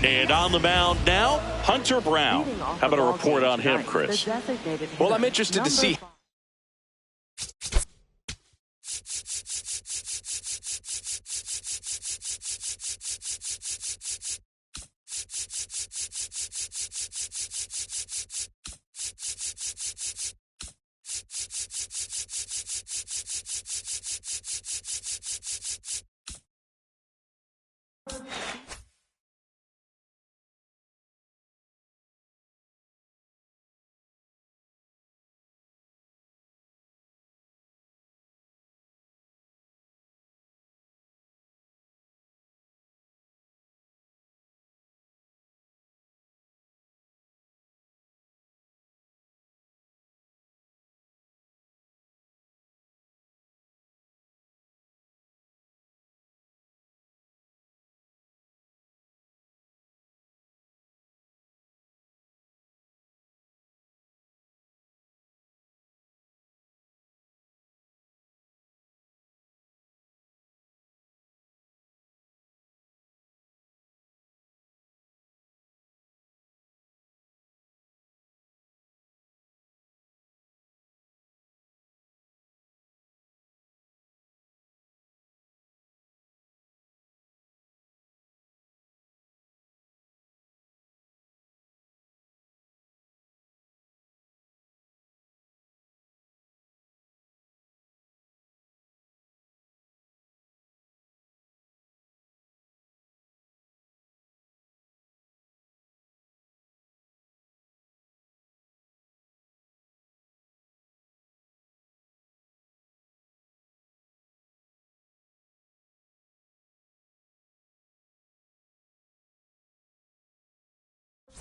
And on the mound now, Hunter Brown. How about a report on him, Chris? Well, I'm interested to see.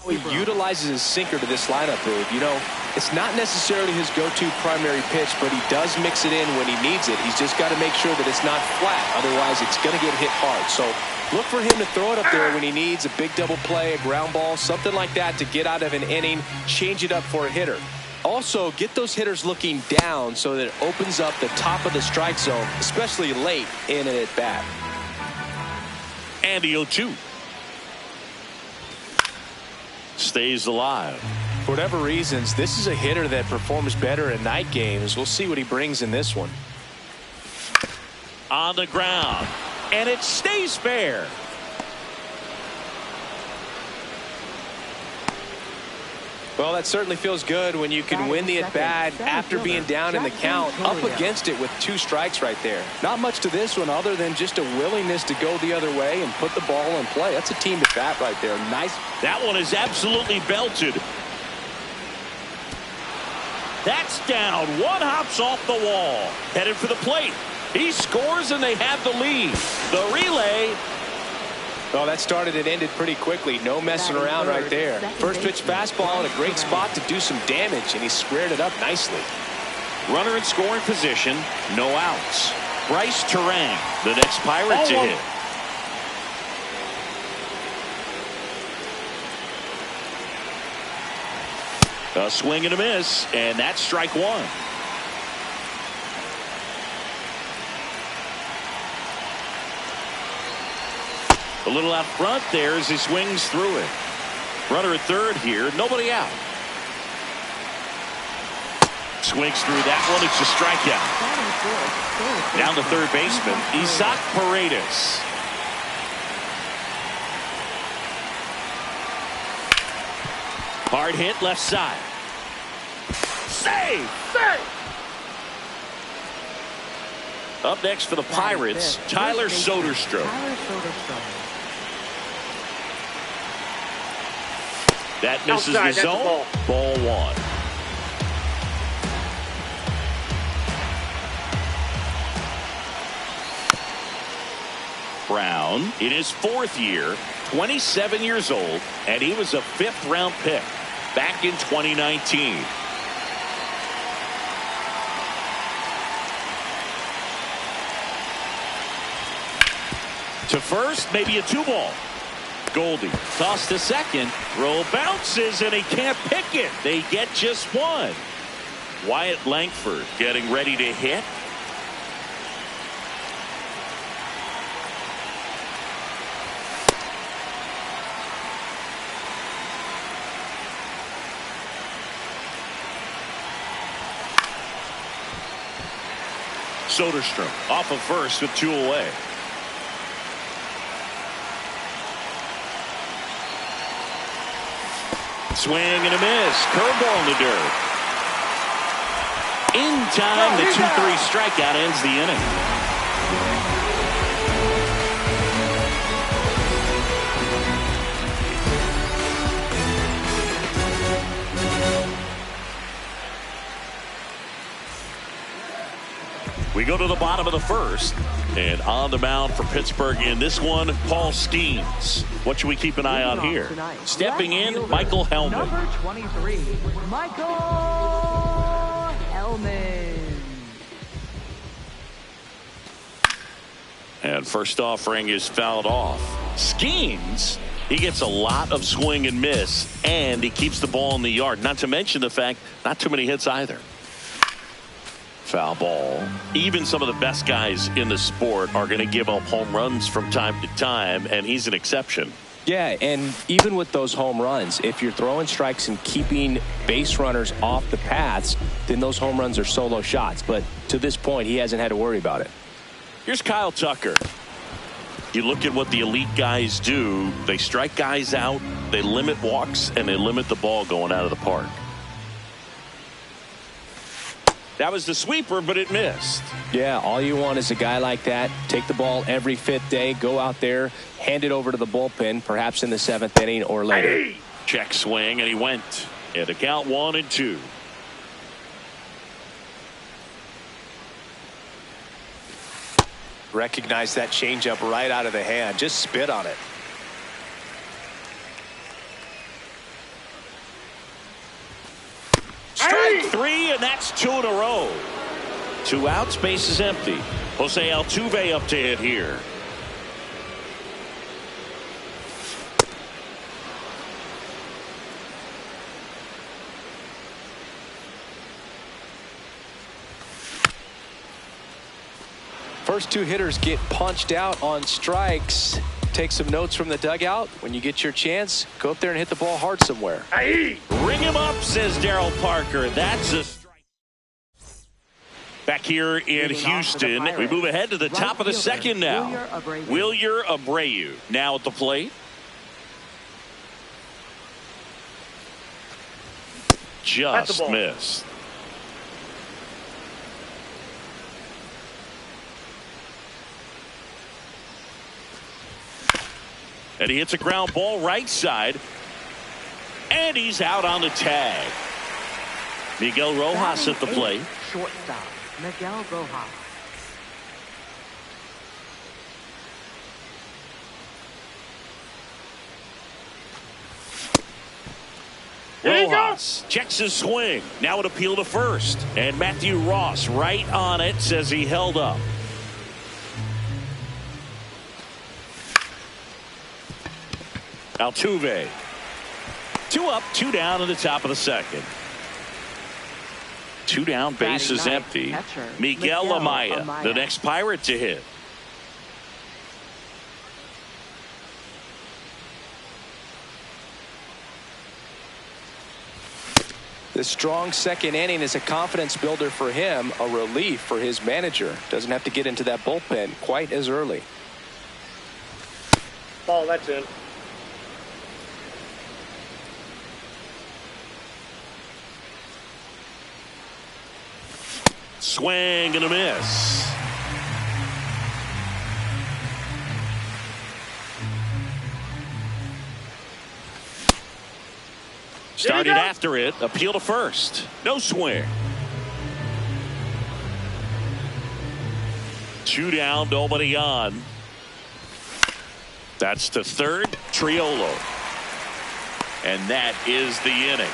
He utilizes his sinker to this lineup, Boog. You know, it's not necessarily his go-to primary pitch, but he does mix it in when he needs it. He's just got to make sure that it's not flat. Otherwise, it's going to get hit hard. So look for him to throw it up there when he needs a big double play, a ground ball, something like that to get out of an inning, change it up for a hitter. Also, get those hitters looking down so that it opens up the top of the strike zone, especially late in an at-bat. And the 0-2. Stays alive. For whatever reasons, this is a hitter that performs better in night games. We'll see what he brings in this one. On the ground, and it stays fair. Well, that certainly feels good when you can win the at-bat after being down in the count, up against it with 2 strikes right there. Not much to this one other than just a willingness to go the other way and put the ball in play. That's a team at-bat right there. Nice. That one is absolutely belted. That's down. One hops off the wall. Headed for the plate. He scores and they have the lead. The relay. Oh, that started and ended pretty quickly. No messing around right there. First pitch fastball in a great spot to do some damage, and he squared it up nicely. Runner in scoring position. No outs. Bryce Turang, the next Pirate to hit. A swing and a miss, and that's strike 1. A little out front there as he swings through it. Runner at third here. Nobody out. Swings through that one. It's a strikeout. Down to third baseman, Isaac Paredes. Hard hit left side. Save! Up next for the Pirates, Tyler Soderstrom. That misses the zone. Ball 1. Brown in his 4th year, 27 years old, and he was a 5th-round pick back in 2019. To first, maybe a 2-ball. Goldie tossed to second. Throw bounces and he can't pick it. They get just 1. Wyatt Langford getting ready to hit. Soderstrom off of first with 2 away. Swing and a miss. Curveball in the dirt. In time, the 2-3 strikeout ends the inning. We go to the bottom of the first, and on the mound for Pittsburgh in this one, Paul Skeens. What should we keep an eye on here? Stepping in, Michael Hellman. Number 23, Michael Hellman. And first offering is fouled off. Skeens, he gets a lot of swing and miss, and he keeps the ball in the yard. Not to mention the fact, not too many hits either. Foul ball. Even some of the best guys in the sport are going to give up home runs from time to time, and he's an exception. Yeah, and even with those home runs, if you're throwing strikes and keeping base runners off the paths, then those home runs are solo shots. But to this point, he hasn't had to worry about it. Here's Kyle Tucker. You look at what the elite guys do. They strike guys out, they limit walks, and they limit the ball going out of the park. That was the sweeper, but it missed. Yeah, all you want is a guy like that. Take the ball every 5th day, go out there, hand it over to the bullpen, perhaps in the 7th inning or later. Check swing, and he went. And the count 1-2. Recognize that changeup right out of the hand. Just spit on it. Strike 3, and that's 2 in a row. 2 outs, base is empty. Jose Altuve up to hit here. First 2 hitters get punched out on strikes. Take some notes from the dugout. When you get your chance, go up there and hit the ball hard somewhere. Ring him up, says Daryl Parker. That's a strike. Back here in Houston, we move ahead to the top of the second now. Wilyer Abreu now at the plate. Just missed. And he hits a ground ball right side. And he's out on the tag. Miguel Rojas at the plate. Shortstop, Miguel Rojas. Rojas checks his swing. Now an appeal to first. And Matthew Ross right on it, says he held up. Altuve. 2 up, 2 down in the top of the second. 2 down, base is empty. Miguel Amaya, the next Pirate to hit. The strong second inning is a confidence builder for him, a relief for his manager. Doesn't have to get into that bullpen quite as early. Ball, that's in. Swing and a miss. Started after it. Appeal to first. No swing. 2 down, nobody on. That's to third. Triolo. And that is the inning.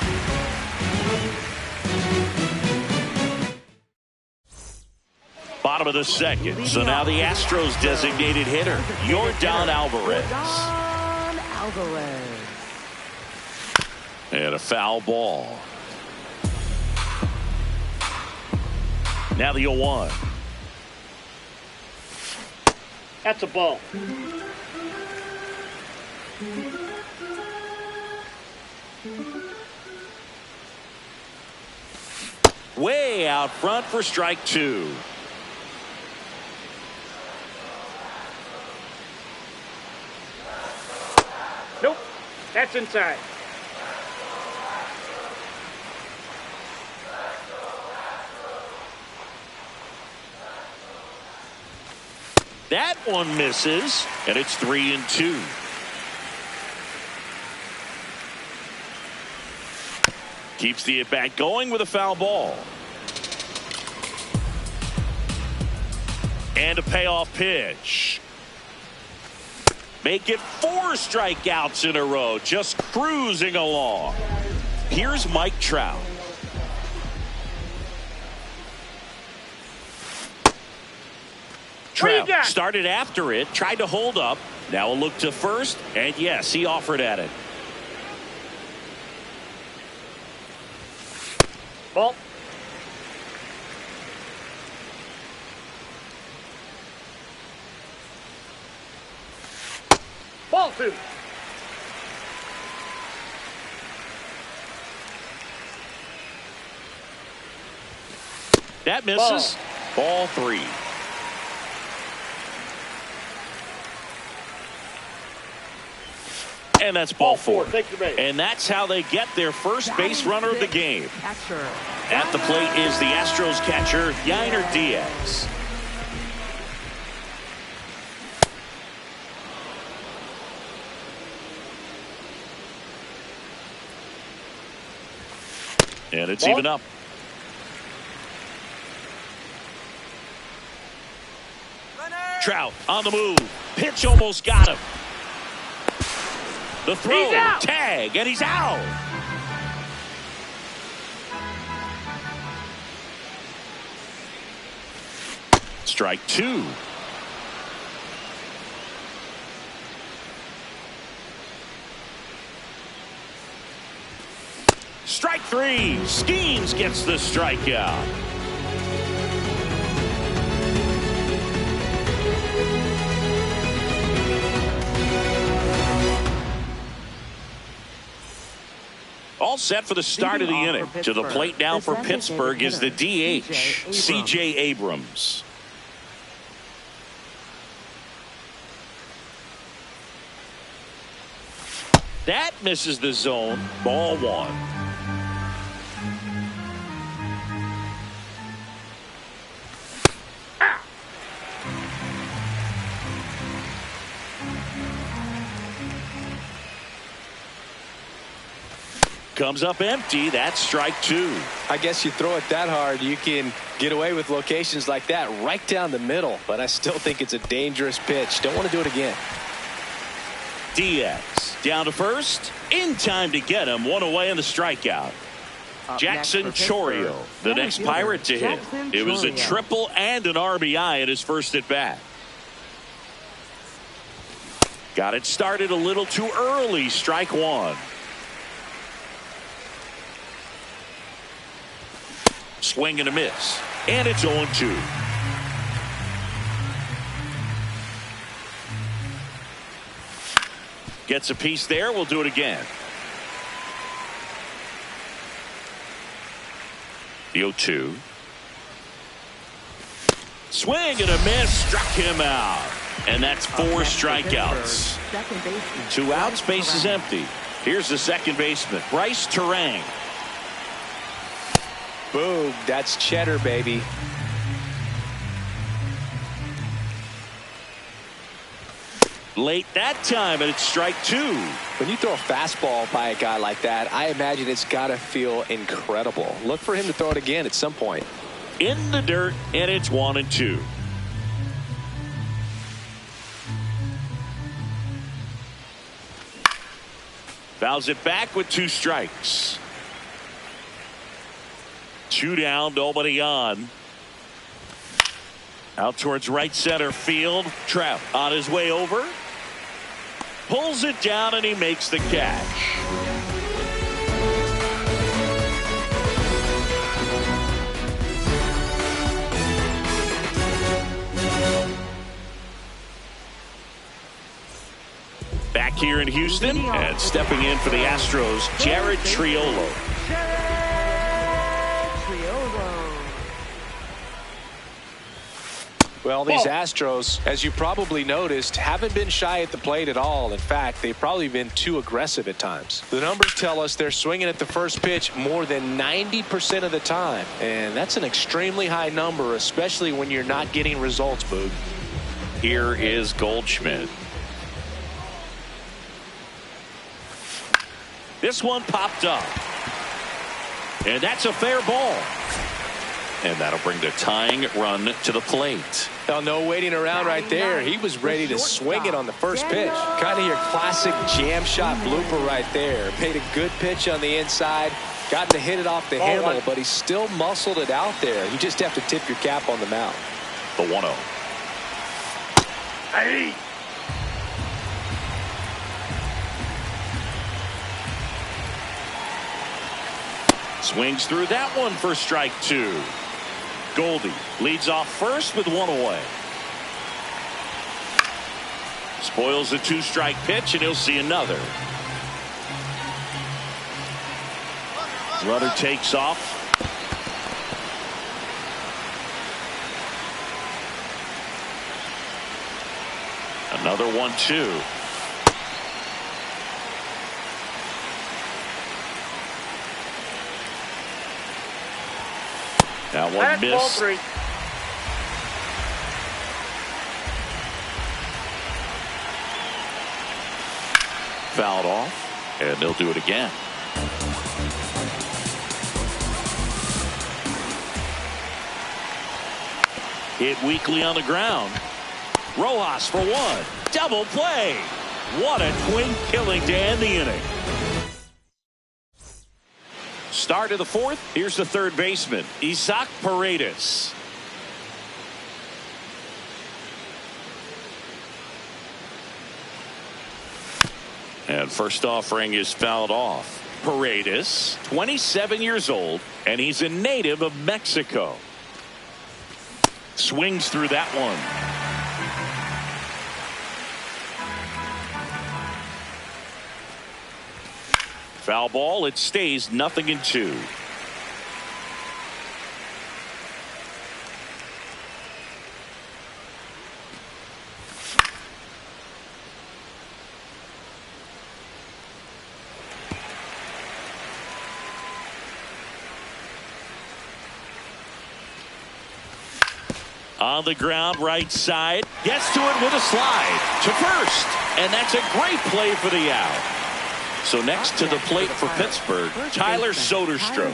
Bottom of the second. So now the Astros designated hitter, Yordan Alvarez. Yordan Alvarez. And a foul ball. Now the 0-1. That's a ball. Way out front for strike 2. That's inside. That one misses, and it's 3-2. Keeps the at-bat going with a foul ball. And a payoff pitch. Make it 4 strikeouts in a row, just cruising along. Here's Mike Trout. Trout started after it, tried to hold up. Now a look to first, and yes, he offered at it. Ball. Ball 2. That misses. Ball 3. And that's ball 4. And that's how they get their first base runner of the game. At the plate is the Astros catcher, Yainer Diaz. And it's even up. Trout on the move. Pitch almost got him. The throw, tag, and he's out. Strike 2. Strike 3. Skeens gets the strikeout. All set for the start of the inning. To the plate now for Pittsburgh is the DH, C.J. Abrams. That misses the zone. Ball 1. Comes up empty. That's strike 2. I guess you throw it that hard, you can get away with locations like that right down the middle. But I still think it's a dangerous pitch. Don't want to do it again. Diaz down to first. In time to get him. One away in the strikeout. Jackson Chourio, the next Pirate to hit. It was a triple and an RBI at his first at bat. Got it started a little too early. Strike 1. Swing and a miss. And it's 0-2. Gets a piece there. We'll do it again. The 0-2. Swing and a miss. Struck him out. And that's 4 strikeouts. 2 outs. Base is empty. Here's the second baseman, Bryce Turang. Boom, that's cheddar, baby. Late that time, and it's strike 2. When you throw a fastball by a guy like that, I imagine it's got to feel incredible. Look for him to throw it again at some point. In the dirt, and it's 1-2. Fouls it back with 2 strikes. 2 down, nobody on. Out towards right center field. Trout on his way over. Pulls it down and he makes the catch. Back here in Houston and stepping in for the Astros, Jared Triolo. Well, these Ball. Astros, as you probably noticed, haven't been shy at the plate at all. In fact, they've probably been too aggressive at times. The numbers tell us they're swinging at the first pitch more than 90% of the time. And that's an extremely high number, especially when you're not getting results, Boog. Here is Goldschmidt. This one popped up. And that's a fair ball. And that'll bring the tying run to the plate. Now, no waiting around right there. He was ready to swing it on the first pitch. Kind of your classic jam shot blooper right there. Paid a good pitch on the inside. Got to hit it off the handle, but he still muscled it out there. You just have to tip your cap on the mound. The 1-0. Hey. Swings through that one for strike 2. Goldie leads off first with 1 away. Spoils a 2-strike pitch, and he'll see another. Runner takes off. Another 1-2. That one That's ball missed. 3. Fouled off, and they'll do it again. Hit weakly on the ground. Rojas for 1. Double play. What a twin killing to end the inning. Start of the 4th. Here's the third baseman, Isaac Paredes. And first offering is fouled off. Paredes, 27 years old, and he's a native of Mexico. Swings through that one. Foul ball. It stays 0-2. On the ground, right side. Gets to it with a slide to first. And that's a great play for the out. So next to the plate for Pittsburgh, Tyler Soderstrom.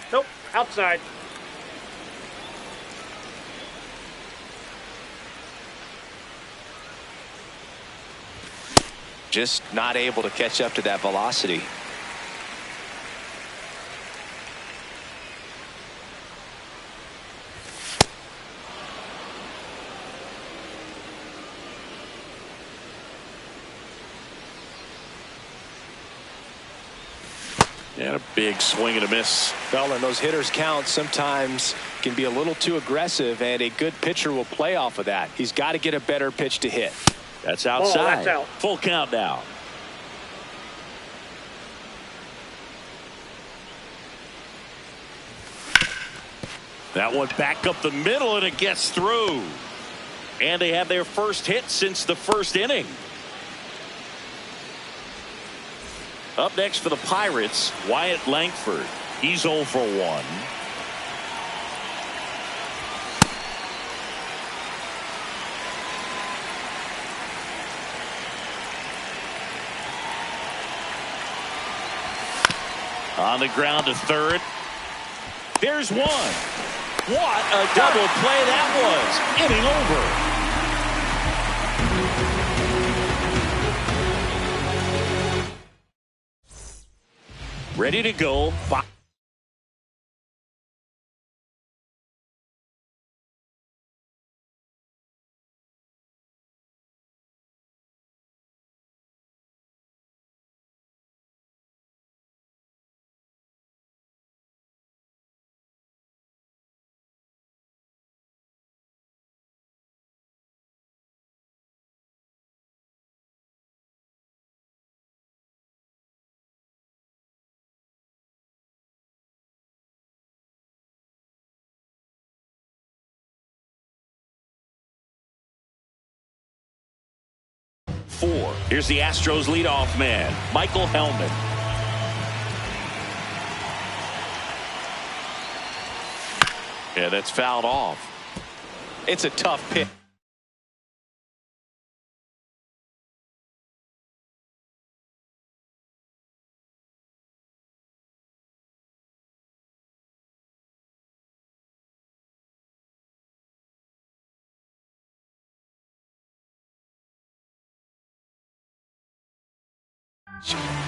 Nope. Outside. Just not able to catch up to that velocity. And a big swing and a miss. Well, and those hitters count sometimes can be a little too aggressive, and a good pitcher will play off of that. He's got to get a better pitch to hit. That's outside. That's out. Full count now. That one back up the middle, and it gets through. And they have their first hit since the first inning. Up next for the Pirates, Wyatt Langford. He's 0 for 1. On the ground to third. There's one. What a double play that was. Inning over. Ready to go. 4. Here's the Astros leadoff man, Michael Hellman. Yeah, that's fouled off. It's a tough pitch.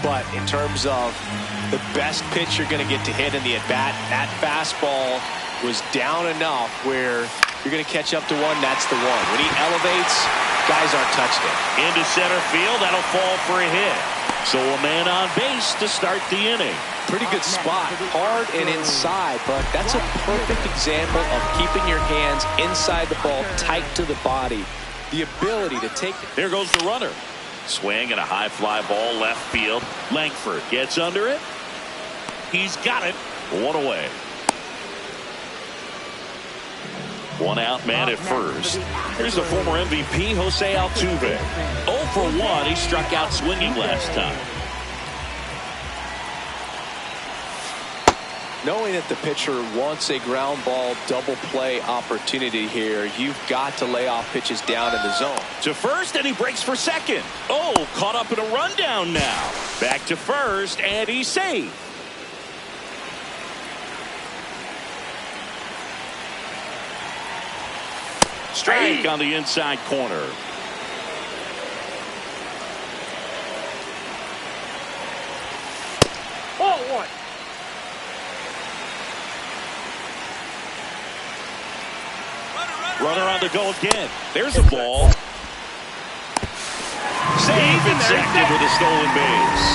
But in terms of the best pitch you're going to get to hit in the at-bat, that fastball was down enough where you're going to catch up to one. That's the one. When he elevates, guys aren't touching it. Into center field, that'll fall for a hit. So a man on base to start the inning. Pretty good spot, hard and inside, but that's a perfect example of keeping your hands inside the ball, tight to the body. The ability to take it. There goes the runner. Swing and a high fly ball left field. Langford gets under it. He's got it. One away. One out man at first. Here's the former MVP, Jose Altuve. 0 for 1. He struck out swinging last time. Knowing that the pitcher wants a ground ball double play opportunity here, you've got to lay off pitches down in the zone. To first, and he breaks for second. Oh, caught up in a rundown now. Back to first, and he's safe. Strike on the inside corner. Oh, what? Runner on the go again. There's a ball. Save exacted with a stolen base.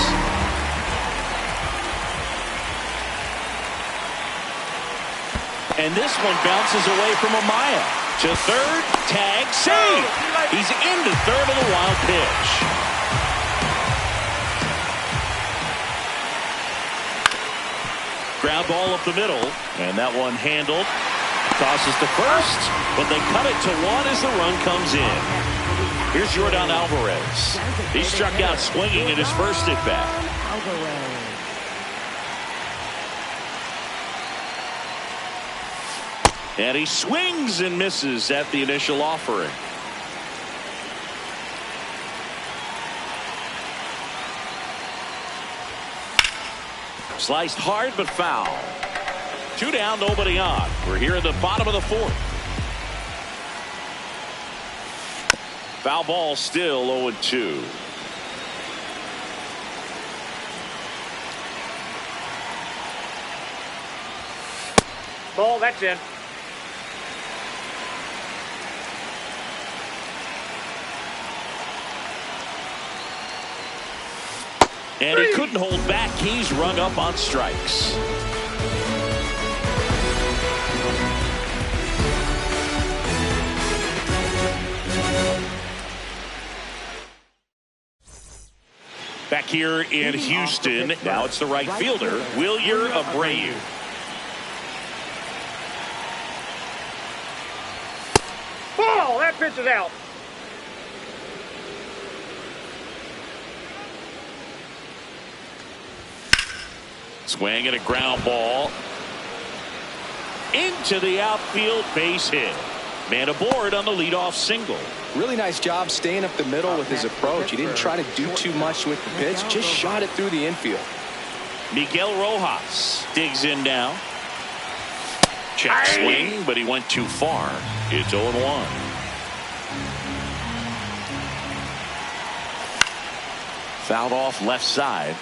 And this one bounces away from Amaya. To third, tag, save. He's into third on the wild pitch. Ground ball up the middle, and that one handled. Tosses to first, but they cut it to one as the run comes in. Here's Yordan Alvarez. He struck out swinging in his first at bat. And he swings and misses at the initial offering. Sliced hard but foul. 2 down, nobody on. We're here in the bottom of the 4th. Foul ball still 0-2. Ball, that's in. And he couldn't hold back. He's rung up on strikes. Back here in Houston, now it's the right fielder, Wilyer Abreu. Ball, that pitch is out. Swing and a ground ball. Into the outfield, base hit. Man aboard on the leadoff single. Really nice job staying up the middle with his approach. He didn't try to do too much with the pitch, just shot it through the infield. Miguel Rojas digs in now. Check swing, but he went too far. It's 0-1. Fouled off left side.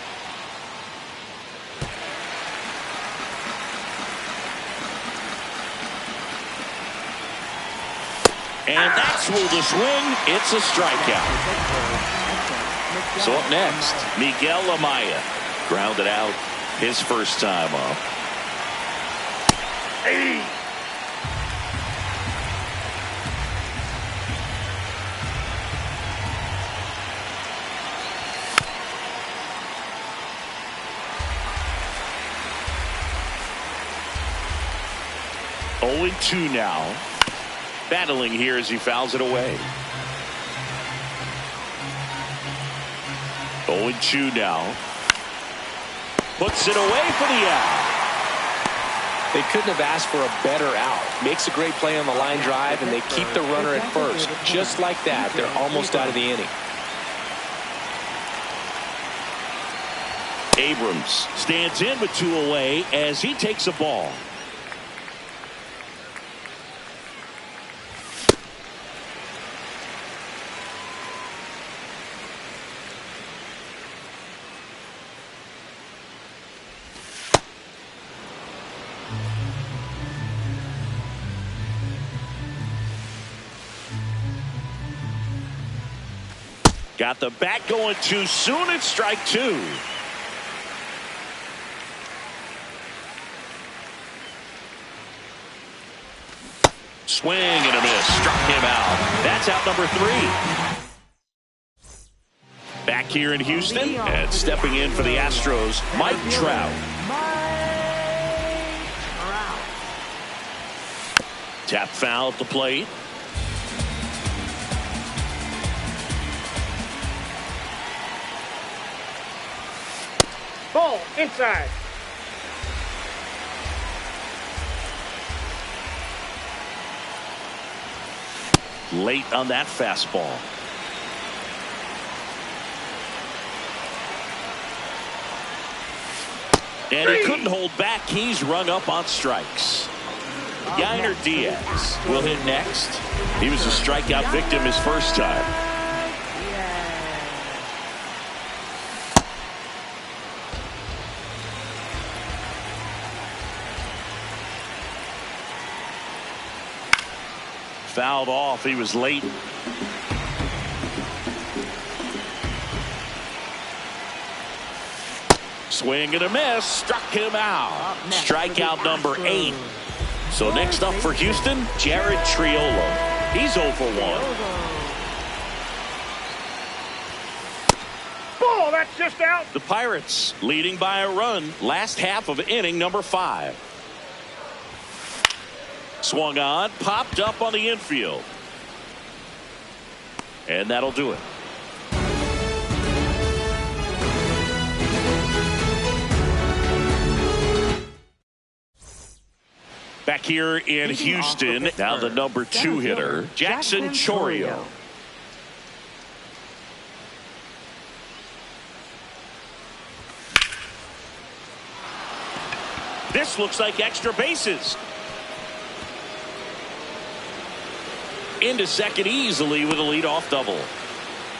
And that's ruled a swing. It's a strikeout. So up next, Miguel Amaya. Grounded out his first time up. Hey. Oh, 0-2 now. Battling here as he fouls it away. 0-2 now. Puts it away for the out. They couldn't have asked for a better out. Makes a great play on the line drive, and they keep the runner at first. Just like that, they're almost out of the inning. Abrams stands in with 2 away as he takes a ball. Got the bat going too soon. It's strike 2. Swing and a miss. Struck him out. That's out number 3. Back here in Houston and stepping in for the Astros, Mike Trout. Tap foul at the plate. Ball inside. Late on that fastball. And he couldn't hold back. He's rung up on strikes. Yainer Diaz will hit next. He was a strikeout victim his first time. Fouled off. He was late. Swing and a miss. Struck him out. Strikeout number 8. So next up for Houston, Jared Triolo. He's 0 for 1. Ball, that's just out. The Pirates leading by a run. Last half of inning number 5. Swung on, popped up on the infield. And that'll do it. Back here in Houston, now the number 2 hitter, Jackson Chourio. This looks like extra bases. Into second easily with a leadoff double.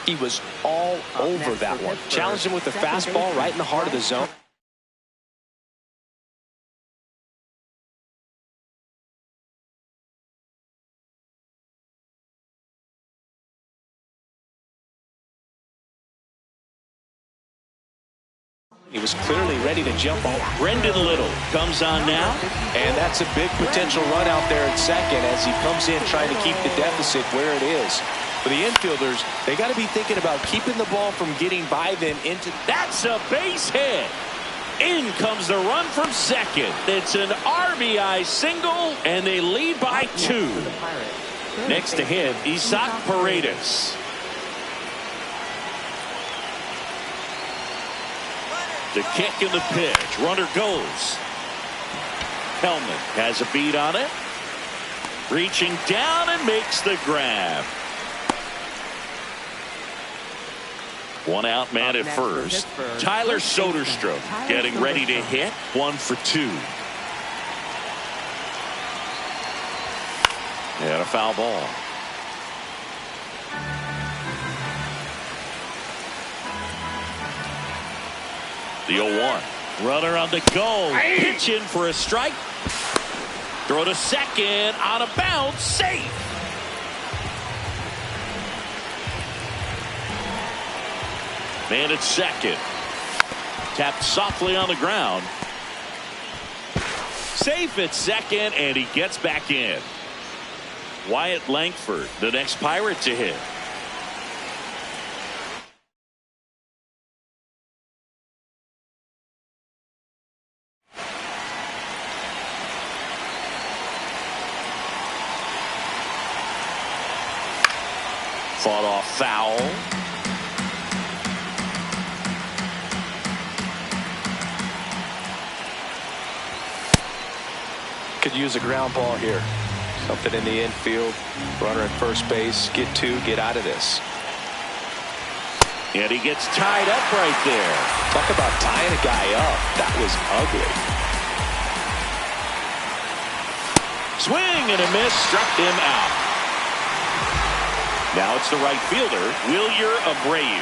He was all over that one. Challenged him with the fastball right in the heart of the zone. He was clearly ready to jump off. Brendan Little comes on now. And that's a big potential run out there at second as he comes in trying to keep the deficit where it is. For the infielders, they got to be thinking about keeping the ball from getting by them into. That's a base hit. In comes the run from second. It's an RBI single, and they lead by 2. Next to him, Isaac Paredes. The kick and the pitch. Runner goes. Hellman has a beat on it. Reaching down and makes the grab. 1 out man at first. Tyler Soderstrom getting ready to hit. 1 for 2. And a foul ball. The 0-1. Runner on the go. Pitch in for a strike. Throw to second. Out of bounds. Safe. Man at second. Tapped softly on the ground. Safe at second, and he gets back in. Wyatt Langford, the next Pirate to hit. Fought off foul. Could use a ground ball here. Something in the infield. Runner at first base. Get two. Get out of this. And he gets tied up right there. Talk about tying a guy up. That was ugly. Swing and a miss. Struck him out. Now it's the right fielder, Wilyer Abreu.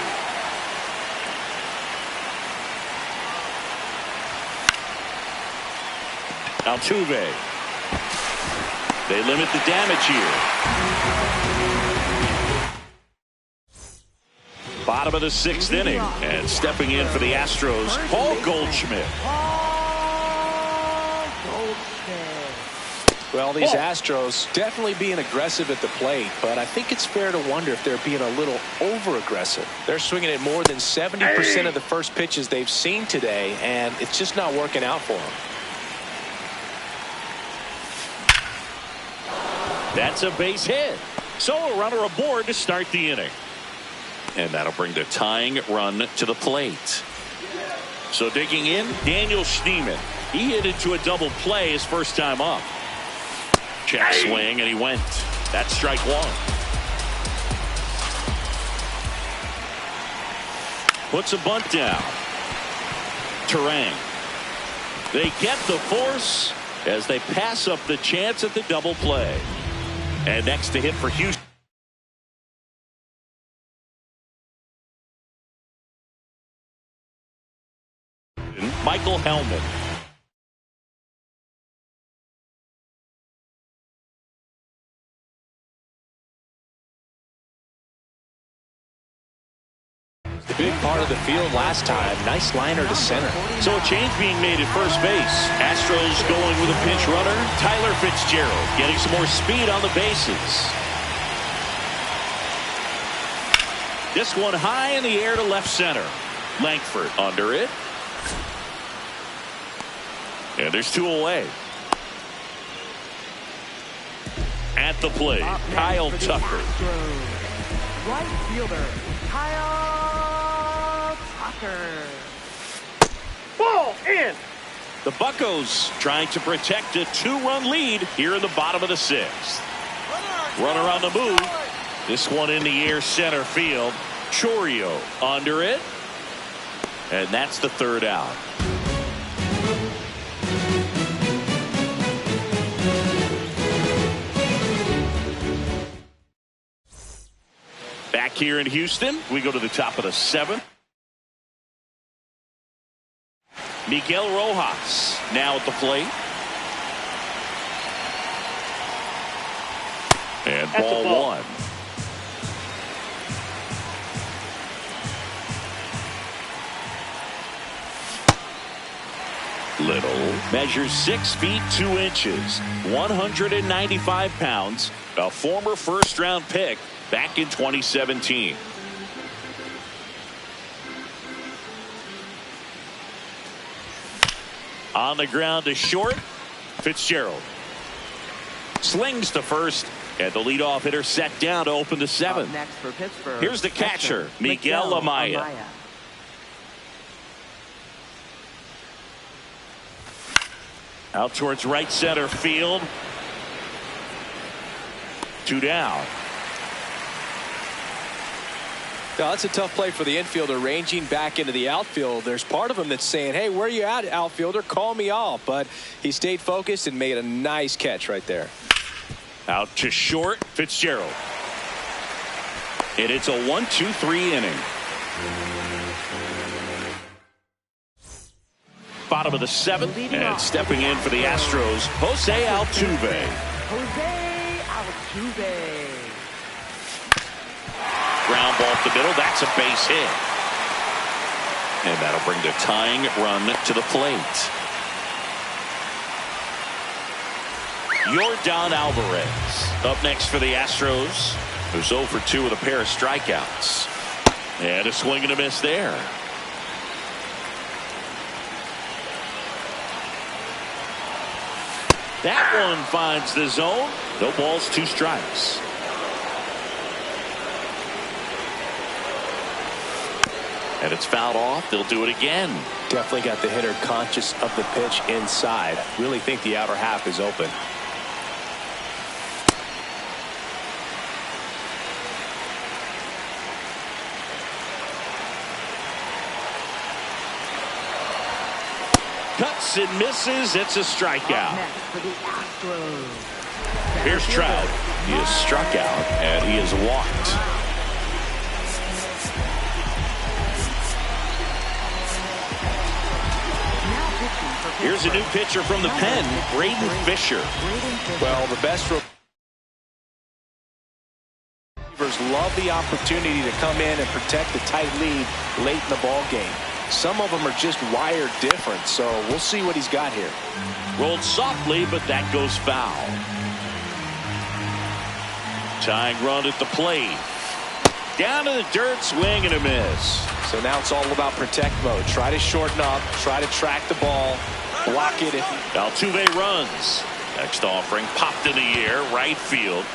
Altuve. They limit the damage here. Bottom of the 6th inning, and stepping in for the Astros, Paul Goldschmidt. Well, these Astros definitely being aggressive at the plate, but I think it's fair to wonder if they're being a little over-aggressive. They're swinging at more than 70% of the first pitches they've seen today, and it's just not working out for them. That's a base hit. So a runner aboard to start the inning. And that'll bring the tying run to the plate. So digging in, Daniel Schneemann. He hit into a double play his first time up. Check swing, and he went. That's strike one. Puts a bunt down. Turang. They get the force as they pass up the chance at the double play. And next to hit for Houston. Michael Hellman. The big part of the field last time. Nice liner to center. So a change being made at first base. Astros going with a pinch runner. Tyler Fitzgerald getting some more speed on the bases. This one high in the air to left center. Langford under it. And there's two away. At the plate, Kyle Tucker. Right fielder, Kyle Tucker. Ball in. The Buccos trying to protect a 2-run lead here in the bottom of the 6th. Runner on the move. This one in the air center field. Chourio under it. And that's the third out. Back here in Houston, we go to the top of the 7th. Miguel Rojas now at the plate. And ball one. Little measures 6 feet 2 inches, 195 pounds, a former first-round pick back in 2017. On the ground to short, Fitzgerald slings to first, and the leadoff hitter set down to open the 7th. Next for Pittsburgh. Here's the catcher, Miguel Amaya. Out towards right center field. 2 down. Now, that's a tough play for the infielder, ranging back into the outfield. There's part of him that's saying, hey, where are you at, outfielder? Call me off. But he stayed focused and made a nice catch right there. Out to short, Fitzgerald. And it's a 1-2-3 inning. Bottom of the 7th, and stepping in for the Astros, Jose Altuve. Jose Altuve. Ground ball up the middle. That's a base hit. And that'll bring the tying run to the plate. Yordan Alvarez up next for the Astros, who's 0 for 2 with a pair of strikeouts. And a swing and a miss there. That one finds the zone. No balls, 2 strikes. And it's fouled off. They'll do it again. Definitely got the hitter conscious of the pitch inside. Really think the outer half is open. Cuts and misses. It's a strikeout. Next for the Astros. Here's Trout. He is struck out and he is walked. Here's a new pitcher from the pen, Braden Fisher. Well, the best receivers love the opportunity to come in and protect the tight lead late in the ball game. Some of them are just wired different, so we'll see what he's got here. Rolled softly, but that goes foul. Tying run at the plate. Down to the dirt, swing and a miss. So now it's all about protect mode. Try to shorten up, try to track the ball, block it. Altuve runs. Next offering popped in the air, right field.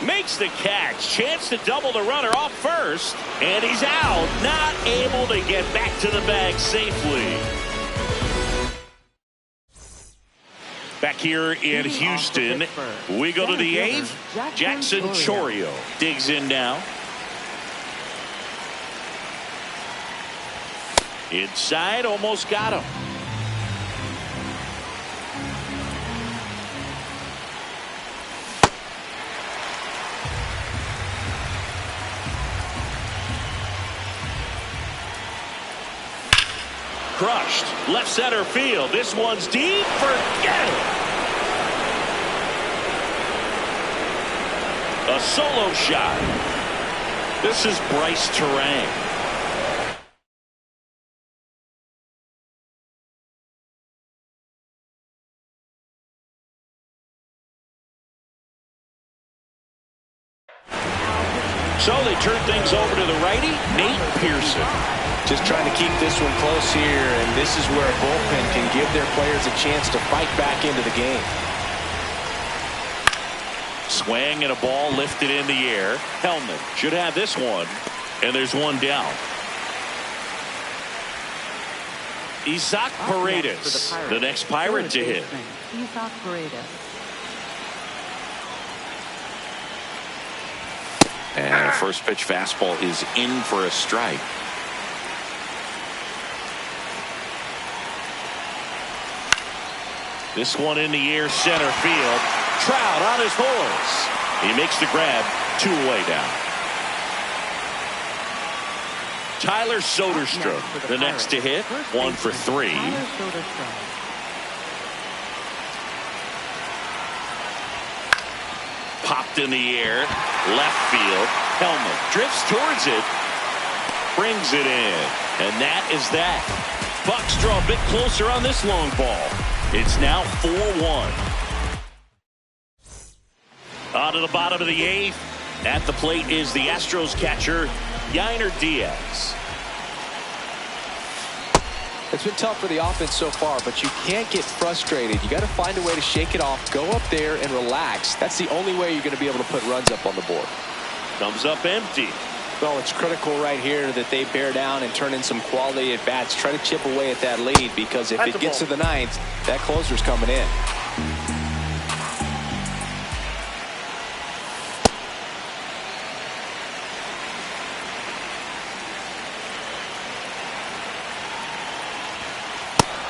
Makes the catch. Chance to double the runner off first. And he's out. Not able to get back to the bag safely. Back here in Houston, we go to the eighth. Jackson Chourio digs in now. Inside, almost got him. Crushed. Left center field. This one's deep. Forget it. A solo shot. This is Bryce Terang. So they turn things over to the righty, Nate Pearson. Just trying to keep this one close here, and this is where a bullpen can give their players a chance to fight back into the game. Swing and a ball lifted in the air. Hellman should have this one, and there's one down. Isaac Paredes, the next Pirate to hit. Isaac Paredes. And a first pitch fastball is in for a strike. This one in the air, center field. Trout on his horse. He makes the grab, 2 away down. Tyler Soderstrom, the next to hit, 1 for 3. Popped in the air, left field. Hellman drifts towards it, brings it in, and that is that. Bucks draw a bit closer on this long ball. It's now 4-1. On to the bottom of the eighth. At the plate is the Astros catcher, Yainer Diaz. It's been tough for the offense so far, but you can't get frustrated. You got to find a way to shake it off, go up there and relax. That's the only way you're going to be able to put runs up on the board. Comes up empty. Well, it's critical right here that they bear down and turn in some quality at bats. Try to chip away at that lead, because if it gets to the ninth, that closer's coming in.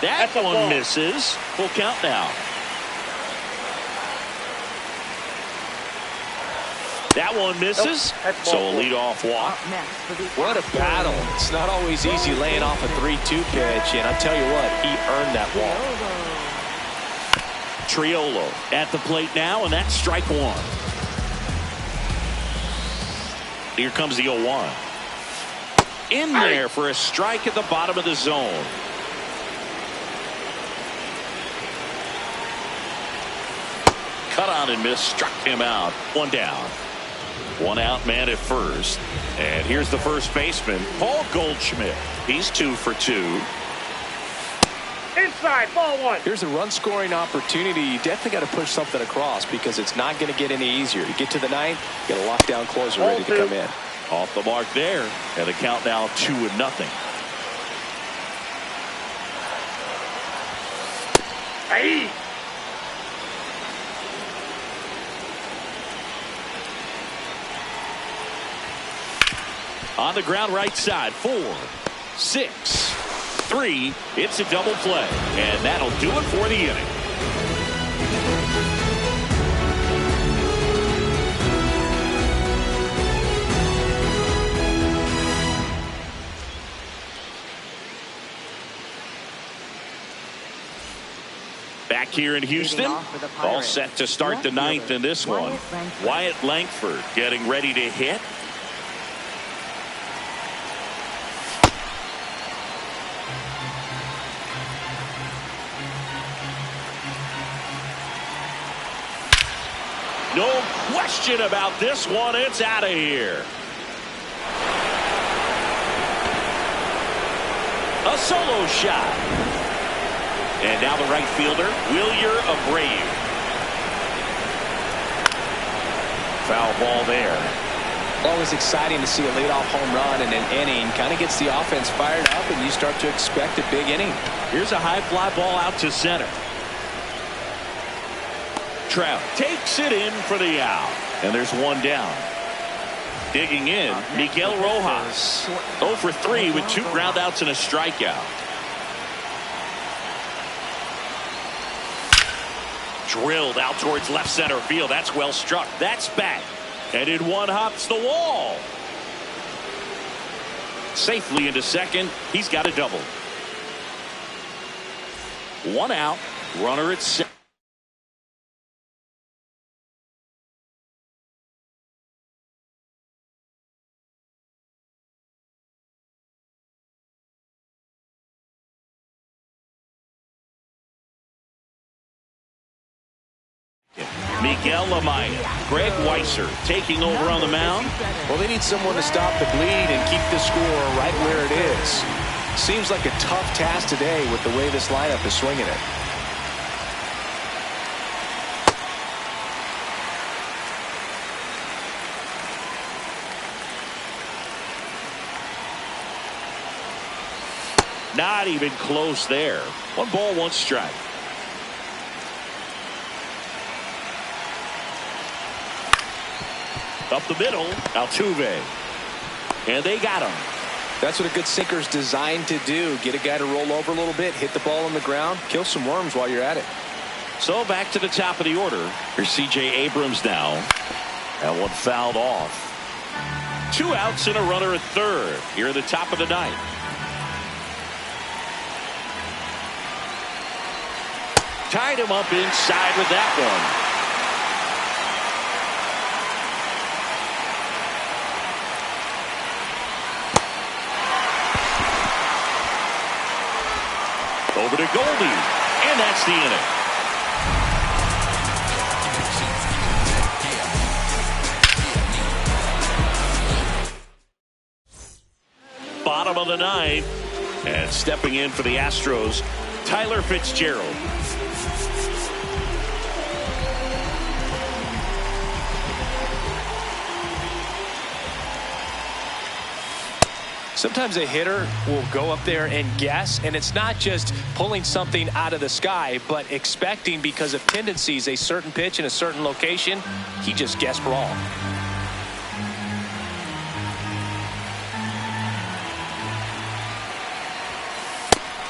That one misses. Full count now. That one misses. So a leadoff walk. What a battle. It's not always easy laying off a 3-2 pitch, and I'll tell you what, he earned that walk. Triolo at the plate now, and that's strike 1. Here comes the 0-1. In there for a strike at the bottom of the zone. Cut on and miss, struck him out. 1 down. 1 out, man at first. And here's the first baseman, Paul Goldschmidt. He's 2 for 2. Inside, ball 1. Here's a run scoring opportunity. You definitely got to push something across, because it's not going to get any easier. You get to the ninth, you got a lockdown closer ready to come in. Off the mark there, and the count now 2-0. Hey! On the ground right side, 4, 6, 3. It's a double play, and that'll do it for the inning. Back here in Houston, all set to start the ninth in this one. Wyatt Langford getting ready to hit. No question about this one. It's out of here. A solo shot. And now the right fielder, Wilyer Abreu. Foul ball there. Always exciting to see a leadoff home run in an inning. Kind of gets the offense fired up, and you start to expect a big inning. Here's a high fly ball out to center. Trout takes it in for the out. And there's one down. Digging in, Miguel Rojas. 0 for 3 with 2 groundouts and a strikeout. Drilled out towards left center field. That's well struck. That's back. And in one hops the wall. Safely into second. He's got a double. 1 out. Runner at second. Miguel Amaya, Greg Weisser taking over on the mound. Well, they need someone to stop the bleed and keep the score right where it is. Seems like a tough task today with the way this lineup is swinging it. Not even close there. 1 ball, 1 strike. Up the middle, Altuve. And they got him. That's what a good sinker is designed to do. Get a guy to roll over a little bit, hit the ball on the ground, kill some worms while you're at it. So back to the top of the order. Here's C.J. Abrams now. That one fouled off. 2 outs and a runner at third. Here at the top of the ninth. Tied him up inside with that one. Over to Goldie, and that's the inning. Bottom of the ninth, and stepping in for the Astros, Tyler Fitzgerald. Sometimes a hitter will go up there and guess, and it's not just pulling something out of the sky, but expecting because of tendencies a certain pitch in a certain location. He just guessed wrong.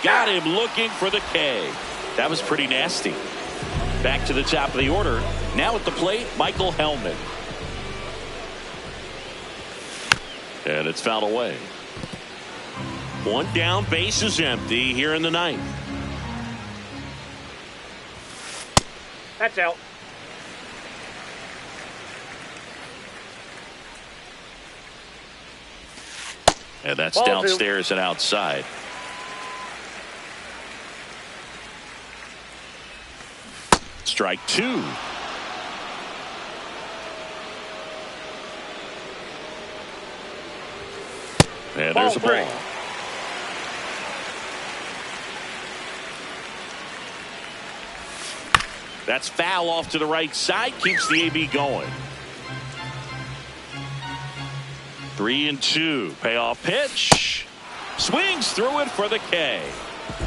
Got him looking for the K. That was pretty nasty. Back to the top of the order. Now at the plate, Michael Hellman. And it's fouled away. 1 down, base is empty here in the ninth. That's out. And that's Ball downstairs and outside. Strike 2. And there's a ball. That's foul off to the right side. Keeps the AB going. 3-2. Payoff pitch. Swings through it for the K.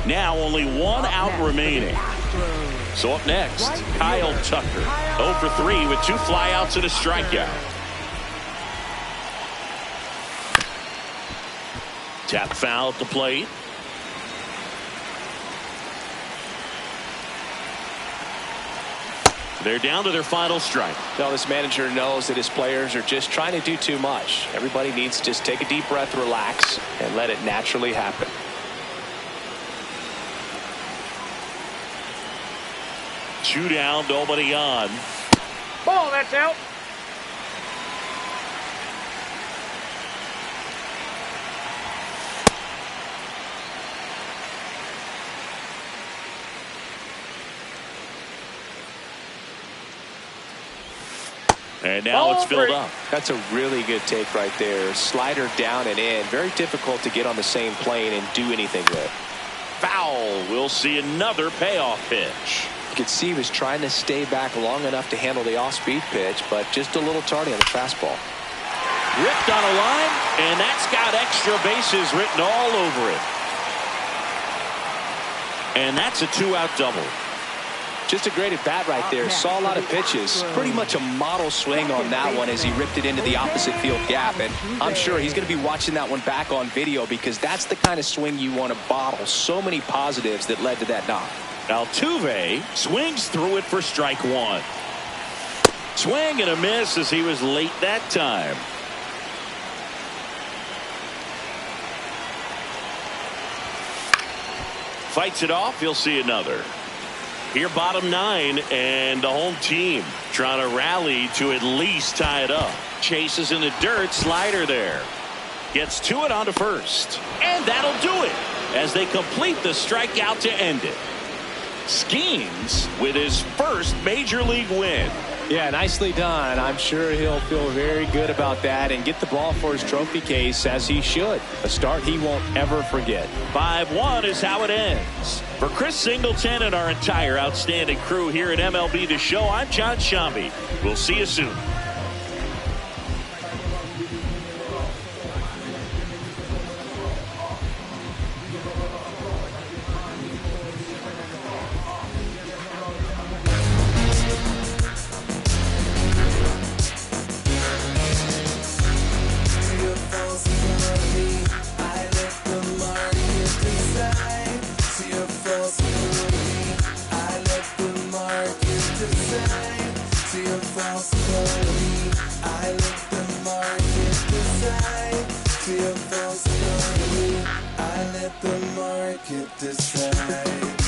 Now only one out remaining. So up next, Kyle Tucker. 0 for 3 with 2 flyouts and a strikeout. Tap foul at the plate. They're down to their final strike. Now this manager knows that his players are just trying to do too much. Everybody needs to just take a deep breath, relax, and let it naturally happen. Two down, nobody on. Ball, that's out. And now it's filled up. That's a really good take right there. Slider down and in. Very difficult to get on the same plane and do anything with. Foul. We'll see another payoff pitch. You could see he was trying to stay back long enough to handle the off-speed pitch, but just a little tardy on the fastball. Ripped on a line, and that's got extra bases written all over it. And that's a 2-out double. Just a great at-bat right there. Saw a lot of pitches. Pretty much a model swing on that one as he ripped it into the opposite field gap. And I'm sure he's going to be watching that one back on video because that's the kind of swing you want to bottle. So many positives that led to that knock. Altuve swings through it for strike one. Swing and a miss as he was late that time. Fights it off. You'll see another. Here bottom 9 and the home team trying to rally to at least tie it up. Chases in the dirt. Slider there. Gets to it onto first. And that'll do it as they complete the strikeout to end it. Skeens with his first major league win. Yeah, nicely done. I'm sure he'll feel very good about that and get the ball for his trophy case as he should. A start he won't ever forget. 5-1 is how it ends. For Chris Singleton and our entire outstanding crew here at MLB The Show, I'm John Shambi. We'll see you soon. I let the market decide.